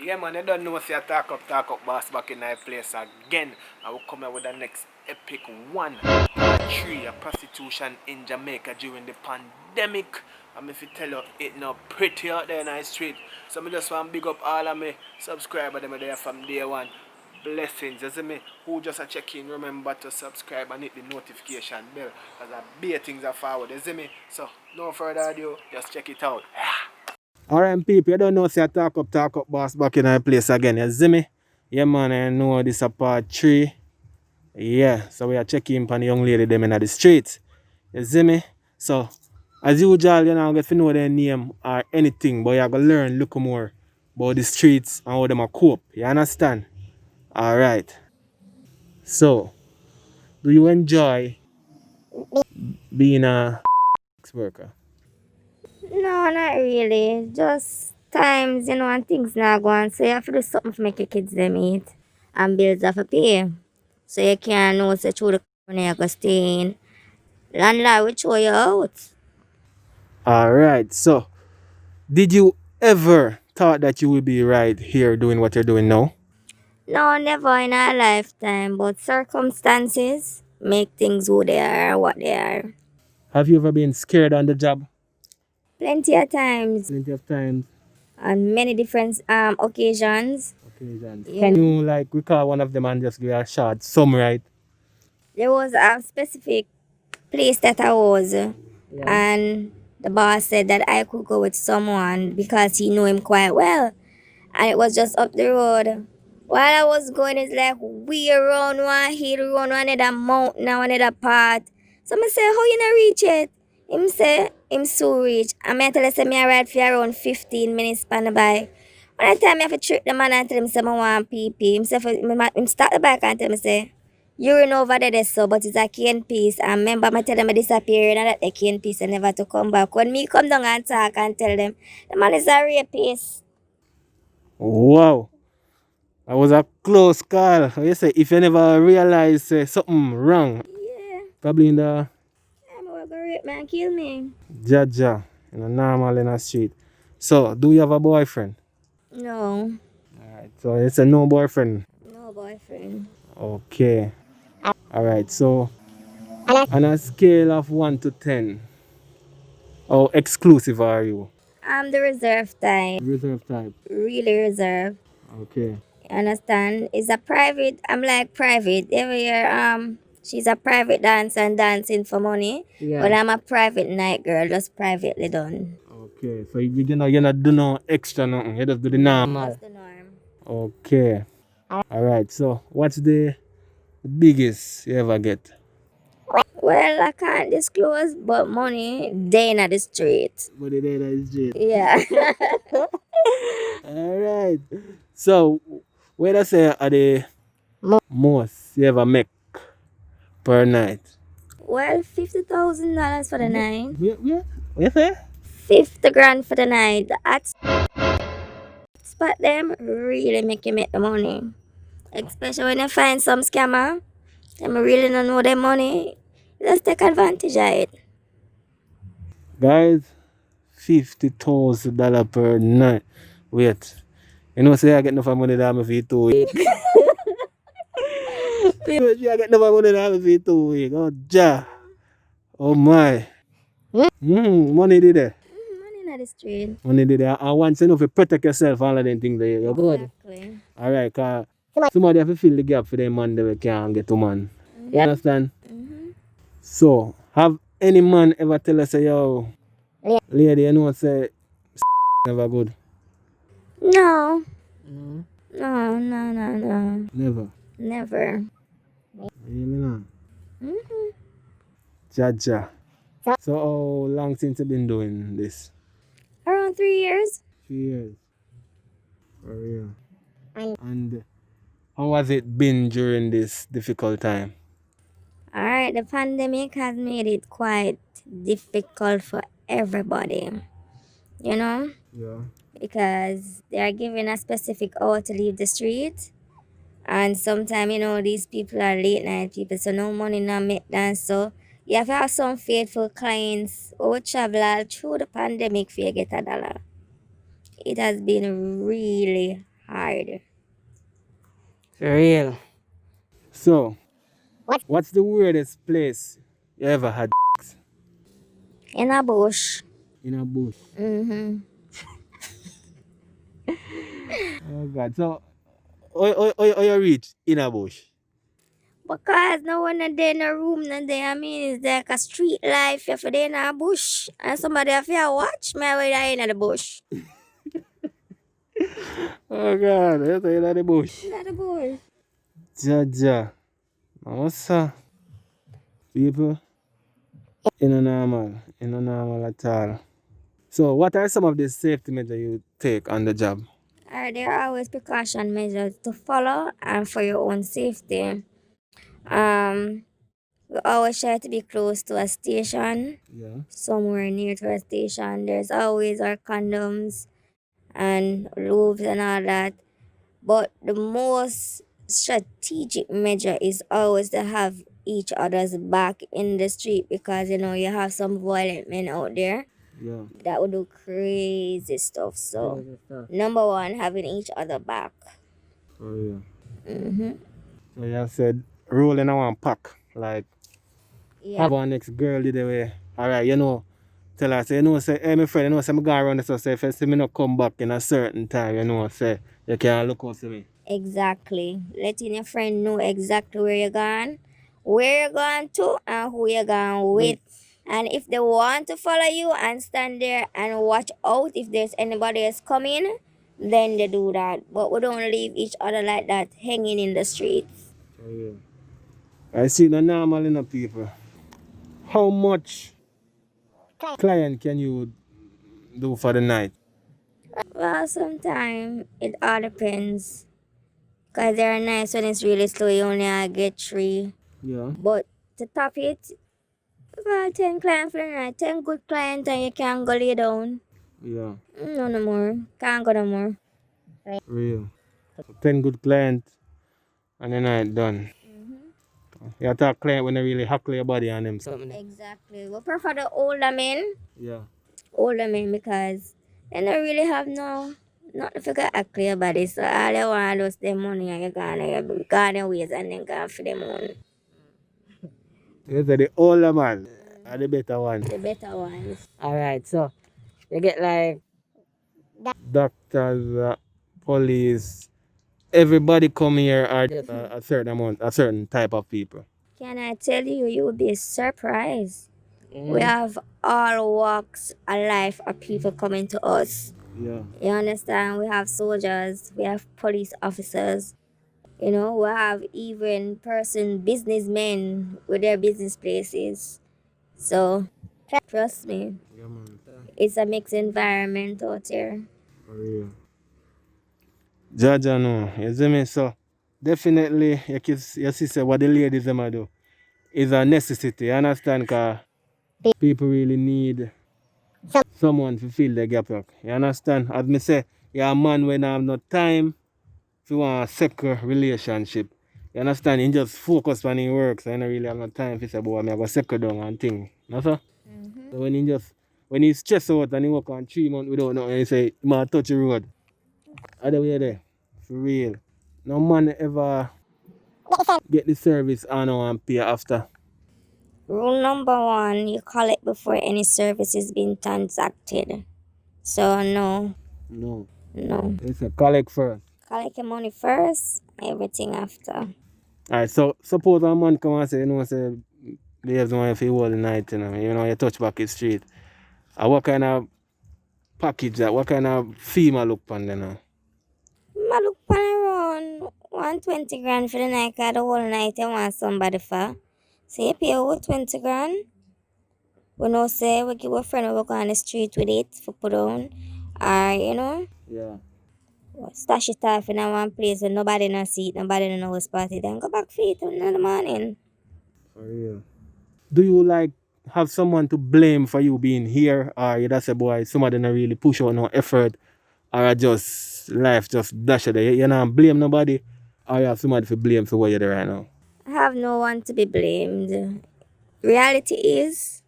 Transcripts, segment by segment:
Yeah, man, you don't know if you talk up, boss back in that place again. I will come out with the next epic one, part 3, of prostitution in Jamaica during the pandemic. I'm if you tell you, it not pretty out there in the street. So I just want to big up all of my subscribers them are there from day one. Blessings, you see me? Who just a check in, remember to subscribe and hit the notification bell. Because I bear things are forward, you see me? So, no further ado, just check it out. Alright, people, you don't know if you talk up, boss, back in our place again. You see me? Yeah, man, I know this is part 3. Yeah, so we are checking on the young lady them in the street. You see me? So, as usual, you know, get to know their name or anything, but you have to learn, look more about the streets and how them are cope. You understand? Alright. So, do you enjoy being a sex worker? No, not really. Just times, and things not going. So you have to do something to make your kids them eat. And bills have to pay. So you can't know say through the corner you go stay in. Landlord will throw you out. Alright, so did you ever thought that you would be right here doing what you're doing now? No, never in our lifetime, but circumstances make things who they are, what they are. Have you ever been scared on the job? Plenty of times, Plenty of times, on many different occasions. occasions. You Can know, you like recall one of them and just give a short sum, right? there was a specific place that I was, and the boss said that I could go with someone because he knew him quite well, and it was just up the road. While I was going, it's like we around one hill, around one other mountain, and one other part. So I say, how you not reach it? Him say, him so reach. And I tell him, say, me I ride for around 15 minutes span by. When I tell me I have to trick the man and tell him, say, I want pee. Him say, him start the bike and tell me, say, urine over there, so, but it's a cane piece. And remember, I tell them I disappear and that the cane piece and never to come back. When me come down and talk and tell them, the man is a rapist. Wow, that was a close call. You say if you never realize something wrong, Yeah. probably in the I'm gonna go rape man, kill me. jaja, in a normal in the street. So, do you have a boyfriend? No, Alright, so it's a no boyfriend. no boyfriend. Okay. Alright, so on a scale of 1 to 10, how exclusive are you? I'm the reserve type. Reserve type. Really reserved. Okay. You understand? It's a private. I'm like private. Every year, she's a private dancer and dancing for money. Yeah. But I'm a private night girl, just privately done. Okay, so you not do no extra nothing. You just do the normal. That's the norm. Okay. Alright, so what's the biggest you ever get? Well, I can't disclose, but money, they in the street. But it is just. Yeah. Alright. So where I say are the most you ever make per night? Well, $50,000 for the night. Yeah. What you say? 50 grand for the night. At spot them really make you make the money. Especially when you find some scammer, them really don't know their money. Let's take advantage of it. Guys, $50,000 per night. Wait. You know say I get enough money that I'm for 2 weeks. People I get enough money that I'm for 2 weeks. Oh ja. Oh my. Money did there. Money in the street. Money did there. And once you know if you protect yourself all of them things there, you're good. Exactly. Alright, cause somebody have to fill the gap for them man they can't get to man. You understand? So, have any man ever tell us say yo lady you know say never good? No. No. Never. Never. Really not. Mm-hmm. Jaja. So how long since you been doing this? Around 3 years. 3 years. For real. And how has it been during this difficult time? Alright, the pandemic has made it quite difficult for everybody. You know? Yeah. Because they are given a specific hour to leave the street. And sometimes, these people are late night people, so no money, no make dance. So you have to have some faithful clients who will travel all through the pandemic for you get $1. It has been really hard. For real. So, what's the weirdest place you ever had In a bush. in a bush? Mm-hmm. Oh God. So, you reach in a bush? Because no one a day in a room, no day. I mean, it's like a street life. If you're in a bush and somebody have to watch me when I in the bush. Oh God, you're in the bush. In the bush. Jaja. What's up? People, in a normal at all. So, what are some of the safety measures you take on the job? There are always precaution measures to follow and for your own safety. Um, we always try to be close to a station, Yeah. somewhere near to a station. There's always our condoms and lubes and all that. But the most strategic measure is always to have each other's back in the street because you have some violent men out there Yeah. that would do crazy stuff. So, number one, having each other back. For real. Mm-hmm. So, you said roll in a one pack. Like, Yeah. one next girl did the way. Alright, tell her, say, say, hey, my friend, say, I'm going around this, so say, if you see me not come back in a certain time, say, you can look out to me. Exactly. Letting your friend know exactly where you're going to, and who you're going with. And if they want to follow you and stand there and watch out if there's anybody else coming, then they do that. But we don't leave each other like that hanging in the streets. For real. I see the normal enough people. How much client can you do for the night? Well, sometimes it all depends. Because they're nice when it's really slow, you only get 3. Yeah. But to top it, well, 10 clients for the night, 10 good clients, and you can go lay down. Yeah. No more. Can't go no more. Real. 10 good clients and the night done. You talk client when they really hackle your body on them. Exactly. We prefer the older men. Yeah. Older men because they don't really have nothing to get a clear body. So all they want is their money and you gone their ways and then gone for their money. You say the older man are the better one. The better ones. Alright, so you get like doctors, police, everybody come here are a certain amount, a certain type of people. Can I tell you, you will be surprised. We have all walks of life of people coming to us. Yeah. You understand? We have soldiers, we have police officers, we have even businessmen with their business places. So, trust me, Yeah, man. it's a mixed environment out here. For real. Jaja no, you see me? So definitely you see say what the ladies them a do is a necessity, you understand? Cause people really need someone to fill the gap up. You understand? As me say, you're a man when I have no time if you want a secure relationship. You understand? You just focus on your work, so you don't really have no time to say, boy, I'm going to secure down and thing. You know, so? So when you stress out and you work on 3 months without nothing, you say, you might touch the road. Other way there. For real. No man ever get the service on and pay after. Rule number one, you collect before any service is being transacted. So, no. It's a collect first. Collect your money first, everything after. Alright, so suppose a man come and say, say, babes, man, if you hold the night, you touch back his street. What kind of package that, what kind of female look on there now? I look pan around 120 grand for the night, cause the whole night you want somebody for. So you pay over 20 grand. We know say we give a friend who work on the street with it for put on. Or, Yeah. stash it off in one place where nobody no see it, nobody no know what's party. Then go back for it in the morning. For real. Do you like have someone to blame for you being here, or you just say, boy, somebody not really push out no effort, or just life just dash it there? You not blame nobody, or you have somebody to blame for where you're there right now? I have no one to be blamed. Reality is,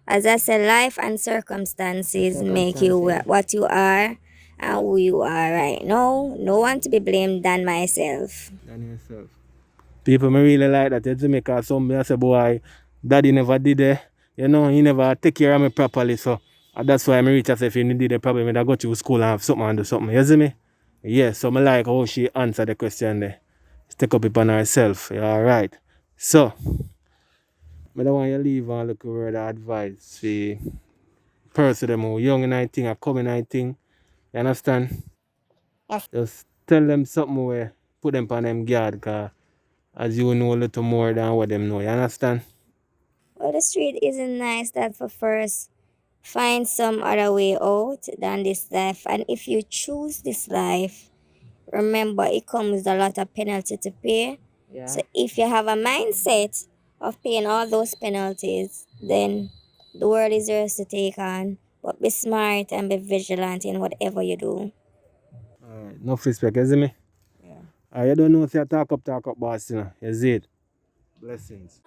as I said, life and circumstances make you what you are. and who you are right now. No one to be blamed than myself. Than yourself. People me really like that. You see me, cause some me I say, boy, daddy never did it. You know, he never take care of me properly. So that's why I reach out say if you did it probably I go to school and have something and do something. You see me? Yeah, so I like how she answered the question there. Stick up it on herself. Yeah, alright. So I don't want you to leave and look word of advice for person them who young and I think or coming I think. You understand? Yes. Just tell them something where put them on them guard, cause as you know a little more than what them know. You understand? Well, the street isn't nice that for first find some other way out than this life. And if you choose this life, remember it comes with a lot of penalty to pay. So if you have a mindset of paying all those penalties, then the world is yours to take on. But be smart and be vigilant in whatever you do. Alright, enough respect, you see me? Yeah. You don't know if you talk up, boss, you know. You see it? Blessings.